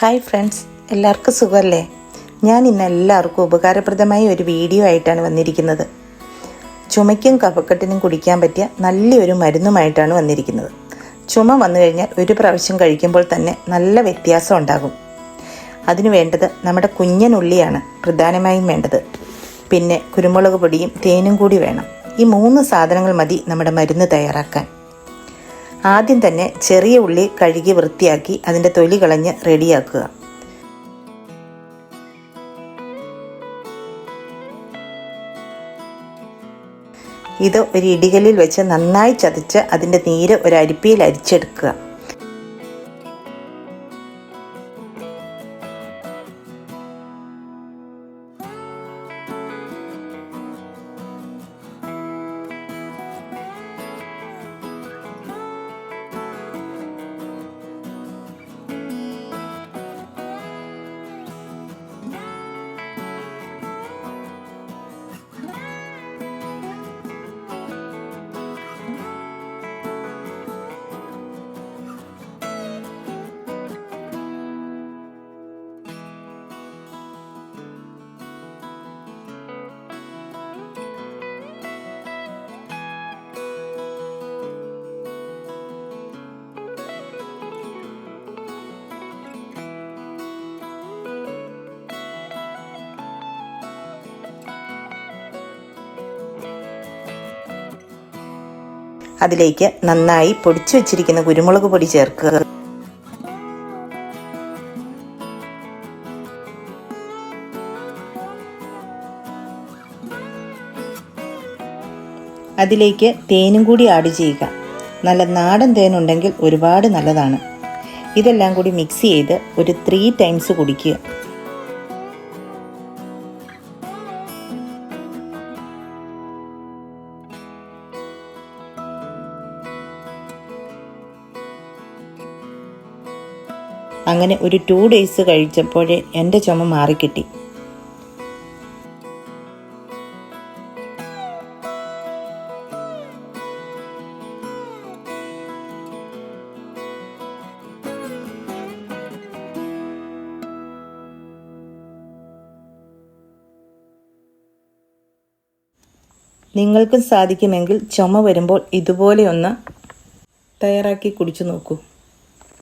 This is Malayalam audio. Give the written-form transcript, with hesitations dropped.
ഹായ് ഫ്രണ്ട്സ്, എല്ലാവർക്കും സുഖമല്ലേ? ഞാൻ ഇന്ന് എല്ലാവർക്കും ഉപകാരപ്രദമായ ഒരു വീഡിയോ ആയിട്ടാണ് വന്നിരിക്കുന്നത്. ചുമയ്ക്കും കഫക്കെട്ടിനും കുടിക്കാൻ പറ്റിയ നല്ലൊരു മരുന്നുമായിട്ടാണ് വന്നിരിക്കുന്നത്. ചുമ വന്നു കഴിഞ്ഞാൽ ഒരു പ്രാവശ്യം കഴിക്കുമ്പോൾ തന്നെ നല്ല വ്യത്യാസം ഉണ്ടാകും. അതിനു വേണ്ടത് നമ്മുടെ കുഞ്ഞനുള്ളിയാണ് പ്രധാനമായും വേണ്ടത്. പിന്നെ കുരുമുളക് പൊടിയും തേനും കൂടി വേണം. ഈ 3 സാധനങ്ങൾ മതി നമ്മുടെ മരുന്ന് തയ്യാറാക്കാൻ. ആദ്യം തന്നെ ചെറിയ ഉള്ളി കഴുകി വൃത്തിയാക്കി അതിൻ്റെ തൊലി കളഞ്ഞ് റെഡിയാക്കുക. ഇത് ഒരു ഇടികല്ലിൽ വെച്ച് നന്നായി ചതച്ച് അതിൻ്റെ നീര് ഒരു അരിപ്പയിൽ അരിച്ചെടുക്കുക. അതിലേക്ക് നന്നായി പൊടിച്ചു വച്ചിരിക്കുന്ന കുരുമുളക് പൊടി ചേർക്കുക. അതിലേക്ക് തേനും കൂടി ആഡ് ചെയ്യുക. നല്ല നാടൻ തേനുണ്ടെങ്കിൽ ഒരുപാട് നല്ലതാണ്. ഇതെല്ലാം കൂടി മിക്സ് ചെയ്ത് ഒരു 3 ടൈംസ് കുടിക്കുക. അങ്ങനെ ഒരു 2 ഡേയ്സ് കഴിച്ചപ്പോഴേ എൻ്റെ ചുമ മാറിക്കിട്ടി. നിങ്ങൾക്കും സാധിക്കുമെങ്കിൽ ചുമ വരുമ്പോൾ ഇതുപോലെ ഒന്ന് തയ്യാറാക്കി കുടിച്ചു നോക്കൂ.